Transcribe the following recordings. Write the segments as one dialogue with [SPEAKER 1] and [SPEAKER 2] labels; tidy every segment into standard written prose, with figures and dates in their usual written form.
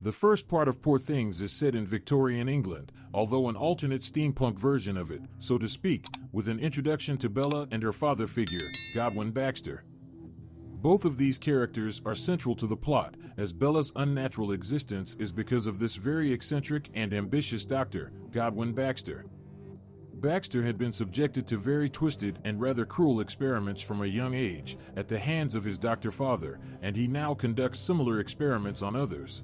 [SPEAKER 1] The first part of Poor Things is set in Victorian England, although an alternate steampunk version of it, so to speak, with an introduction to Bella and her father figure, Godwin Baxter. Both of these characters are central to the plot, as Bella's unnatural existence is because of this very eccentric and ambitious doctor, Godwin Baxter. Baxter had been subjected to very twisted and rather cruel experiments from a young age at the hands of his doctor father, and he now conducts similar experiments on others.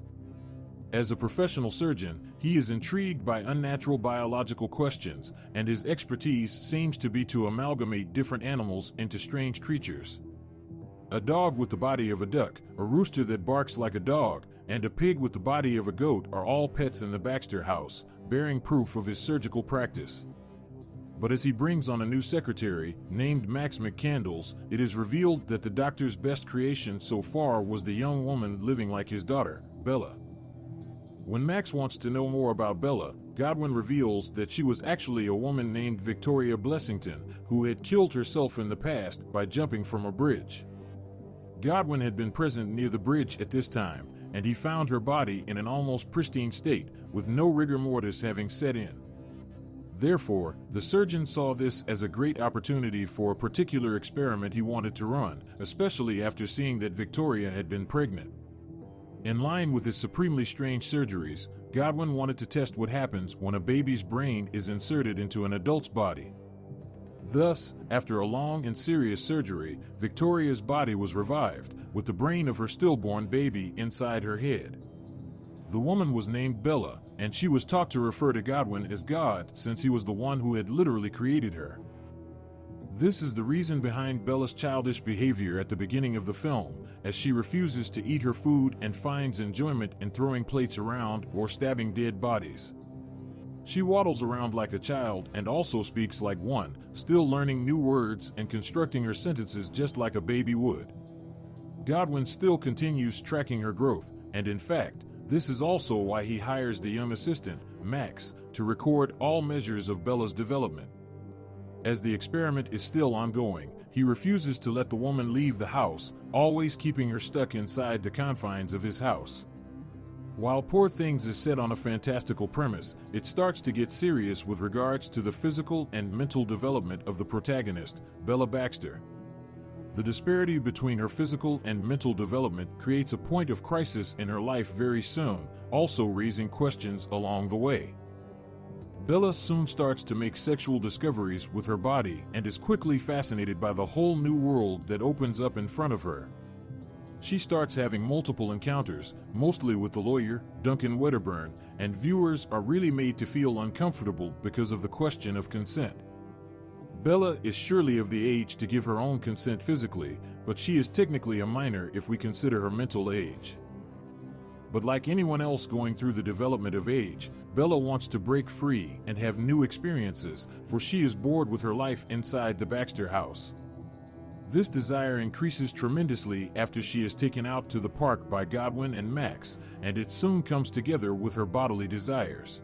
[SPEAKER 1] As a professional surgeon, he is intrigued by unnatural biological questions, and his expertise seems to be to amalgamate different animals into strange creatures. A dog with the body of a duck, a rooster that barks like a dog, and a pig with the body of a goat are all pets in the Baxter house, bearing proof of his surgical practice. But as he brings on a new secretary, named Max McCandles, it is revealed that the doctor's best creation so far was the young woman living like his daughter, Bella. When Max wants to know more about Bella, Godwin reveals that she was actually a woman named Victoria Blessington, who had killed herself in the past by jumping from a bridge. Godwin had been present near the bridge at this time, and he found her body in an almost pristine state, with no rigor mortis having set in. Therefore, the surgeon saw this as a great opportunity for a particular experiment he wanted to run, especially after seeing that Victoria had been pregnant. In line with his supremely strange surgeries, Godwin wanted to test what happens when a baby's brain is inserted into an adult's body. Thus, after a long and serious surgery, Victoria's body was revived, with the brain of her stillborn baby inside her head. The woman was named Bella, and she was taught to refer to Godwin as God since he was the one who had literally created her. This is the reason behind Bella's childish behavior at the beginning of the film, as she refuses to eat her food and finds enjoyment in throwing plates around or stabbing dead bodies. She waddles around like a child and also speaks like one, still learning new words and constructing her sentences just like a baby would. Godwin still continues tracking her growth, and in fact, this is also why he hires the young assistant, Max, to record all measures of Bella's development. As the experiment is still ongoing, he refuses to let the woman leave the house, always keeping her stuck inside the confines of his house. While Poor Things is set on a fantastical premise, it starts to get serious with regards to the physical and mental development of the protagonist, Bella Baxter. The disparity between her physical and mental development creates a point of crisis in her life very soon, also raising questions along the way. Bella soon starts to make sexual discoveries with her body and is quickly fascinated by the whole new world that opens up in front of her. She starts having multiple encounters, mostly with the lawyer, Duncan Wedderburn, and viewers are really made to feel uncomfortable because of the question of consent. Bella is surely of the age to give her own consent physically, but she is technically a minor if we consider her mental age. But like anyone else going through the development of age, Bella wants to break free and have new experiences, for she is bored with her life inside the Baxter house. This desire increases tremendously after she is taken out to the park by Godwin and Max, and it soon comes together with her bodily desires.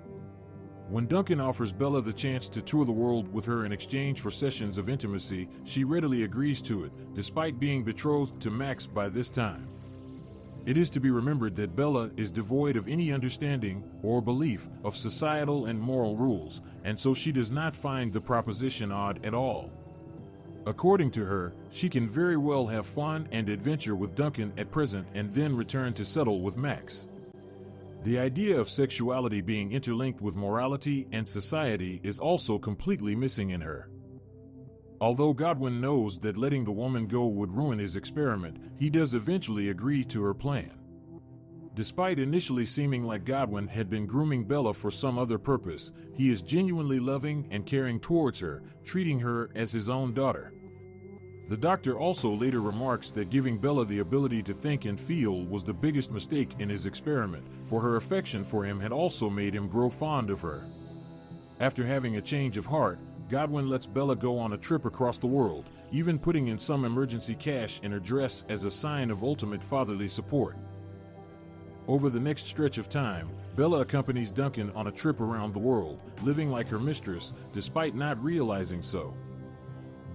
[SPEAKER 1] When Duncan offers Bella the chance to tour the world with her in exchange for sessions of intimacy, she readily agrees to it, despite being betrothed to Max by this time. It is to be remembered that Bella is devoid of any understanding or belief of societal and moral rules, and so she does not find the proposition odd at all. According to her, she can very well have fun and adventure with Duncan at present and then return to settle with Max. The idea of sexuality being interlinked with morality and society is also completely missing in her. Although Godwin knows that letting the woman go would ruin his experiment, he does eventually agree to her plan. Despite initially seeming like Godwin had been grooming Bella for some other purpose, he is genuinely loving and caring towards her, treating her as his own daughter. The doctor also later remarks that giving Bella the ability to think and feel was the biggest mistake in his experiment, for her affection for him had also made him grow fond of her. After having a change of heart, Godwin lets Bella go on a trip across the world, even putting in some emergency cash in her dress as a sign of ultimate fatherly support. Over the next stretch of time, Bella accompanies Duncan on a trip around the world, living like her mistress, despite not realizing so.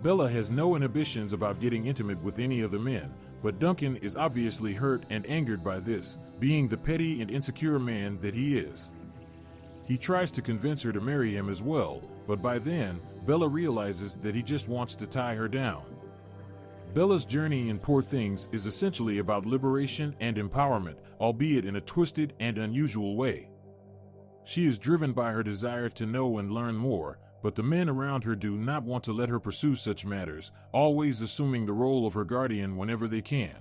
[SPEAKER 1] Bella has no inhibitions about getting intimate with any of the men, But Duncan is obviously hurt and angered by this, being the petty and insecure man that he is. He tries to convince her to marry him as well, but by then, Bella realizes that he just wants to tie her down. Bella's journey in Poor Things is essentially about liberation and empowerment, albeit in a twisted and unusual way. She is driven by her desire to know and learn more, but the men around her do not want to let her pursue such matters, always assuming the role of her guardian whenever they can.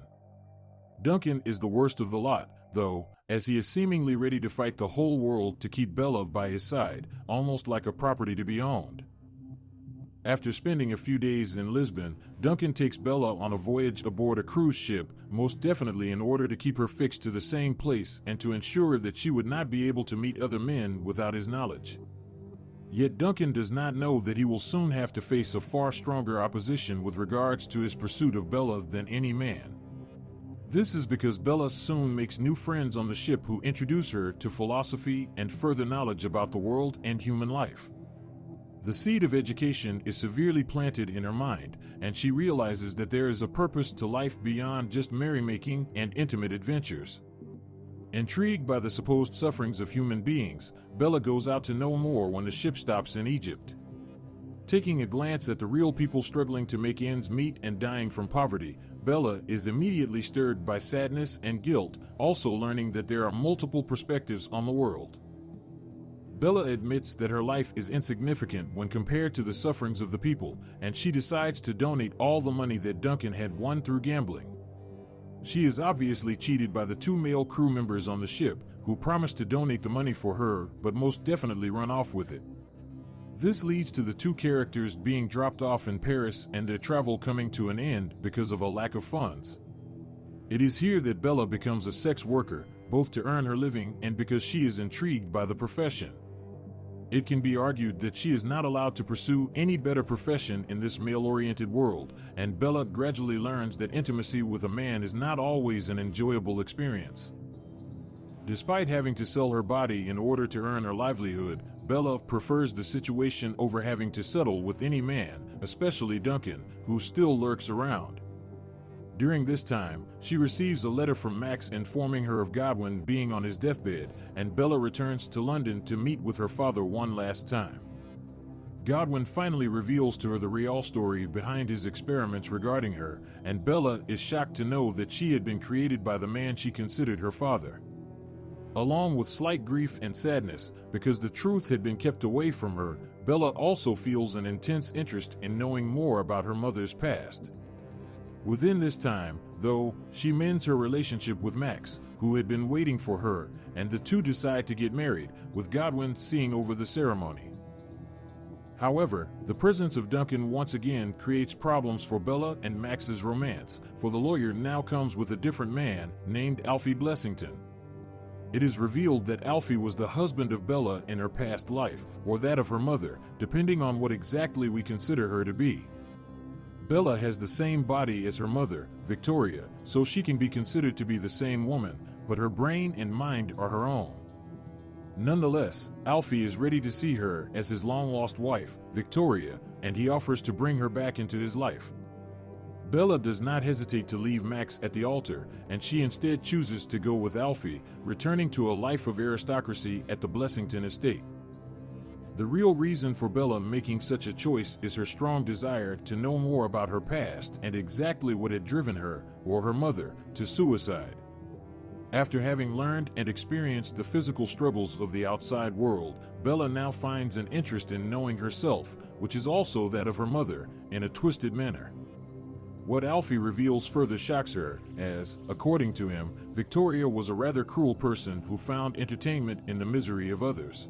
[SPEAKER 1] Duncan is the worst of the lot, though, as he is seemingly ready to fight the whole world to keep Bella by his side, almost like a property to be owned. After spending a few days in Lisbon, Duncan takes Bella on a voyage aboard a cruise ship, most definitely in order to keep her fixed to the same place and to ensure that she would not be able to meet other men without his knowledge. Yet Duncan does not know that he will soon have to face a far stronger opposition with regards to his pursuit of Bella than any man. This is because Bella soon makes new friends on the ship who introduce her to philosophy and further knowledge about the world and human life. The seed of education is severely planted in her mind, and she realizes that there is a purpose to life beyond just merrymaking and intimate adventures. Intrigued by the supposed sufferings of human beings, Bella goes out to know more when the ship stops in Egypt. Taking a glance at the real people struggling to make ends meet and dying from poverty, Bella is immediately stirred by sadness and guilt, also learning that there are multiple perspectives on the world. Bella admits that her life is insignificant when compared to the sufferings of the people, and she decides to donate all the money that Duncan had won through gambling. She is obviously cheated by the 2 male crew members on the ship, who promise to donate the money for her but most definitely run off with it. This leads to the 2 characters being dropped off in Paris and their travel coming to an end because of a lack of funds. It is here that Bella becomes a sex worker, both to earn her living and because she is intrigued by the profession. It can be argued that she is not allowed to pursue any better profession in this male-oriented world, and Bella gradually learns that intimacy with a man is not always an enjoyable experience. Despite having to sell her body in order to earn her livelihood, Bella prefers the situation over having to settle with any man, especially Duncan, who still lurks around. During this time, she receives a letter from Max informing her of Godwin being on his deathbed, and Bella returns to London to meet with her father one last time. Godwin finally reveals to her the real story behind his experiments regarding her, and Bella is shocked to know that she had been created by the man she considered her father. Along with slight grief and sadness, because the truth had been kept away from her, Bella also feels an intense interest in knowing more about her mother's past. Within this time, though, she mends her relationship with Max, who had been waiting for her, and the 2 decide to get married, with Godwin seeing over the ceremony. However, the presence of Duncan once again creates problems for Bella and Max's romance, for the lawyer now comes with a different man, named Alfie Blessington. It is revealed that Alfie was the husband of Bella in her past life, or that of her mother, depending on what exactly we consider her to be. Bella has the same body as her mother, Victoria, so she can be considered to be the same woman, but her brain and mind are her own. Nonetheless, Alfie is ready to see her as his long-lost wife, Victoria, and he offers to bring her back into his life. Bella does not hesitate to leave Max at the altar, and she instead chooses to go with Alfie, returning to a life of aristocracy at the Blessington estate. The real reason for Bella making such a choice is her strong desire to know more about her past and exactly what had driven her, or her mother, to suicide. After having learned and experienced the physical struggles of the outside world, Bella now finds an interest in knowing herself, which is also that of her mother, in a twisted manner. What Alfie reveals further shocks her, as, according to him, Victoria was a rather cruel person who found entertainment in the misery of others.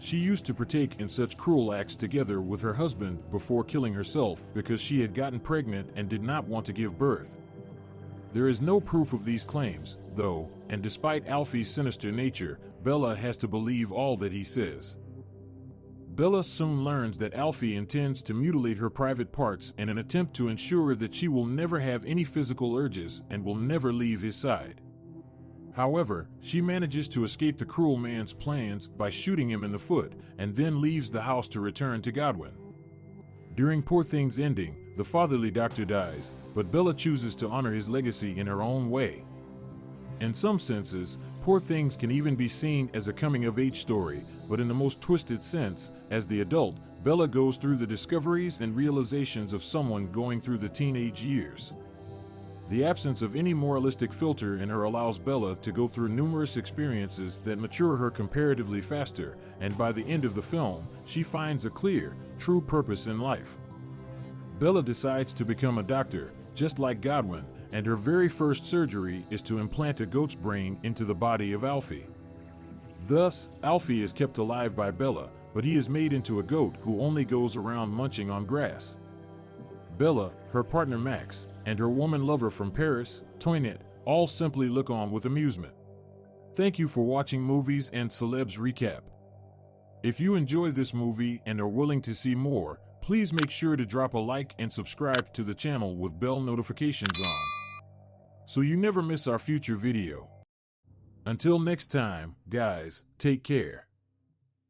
[SPEAKER 1] She used to partake in such cruel acts together with her husband before killing herself because she had gotten pregnant and did not want to give birth. There is no proof of these claims, though, and despite Alfie's sinister nature, Bella has to believe all that he says. Bella soon learns that Alfie intends to mutilate her private parts in an attempt to ensure that she will never have any physical urges and will never leave his side. However, she manages to escape the cruel man's plans by shooting him in the foot, and then leaves the house to return to Godwin. During Poor Things' ending, the fatherly doctor dies, but Bella chooses to honor his legacy in her own way. In some senses, Poor Things can even be seen as a coming-of-age story, but in the most twisted sense, as the adult, Bella goes through the discoveries and realizations of someone going through the teenage years. The absence of any moralistic filter in her allows Bella to go through numerous experiences that mature her comparatively faster, and by the end of the film, she finds a clear, true purpose in life. Bella decides to become a doctor, just like Godwin, and her very first surgery is to implant a goat's brain into the body of Alfie. Thus, Alfie is kept alive by Bella, but he is made into a goat who only goes around munching on grass. Bella, her partner Max, and her woman lover from Paris, Poignant, all simply look on with amusement. Thank you for watching Movies and Celebs Recap. If you enjoy this movie and are willing to see more, please make sure to drop a like and subscribe to the channel with bell notifications on, so you never miss our future video. Until next time, guys, take care.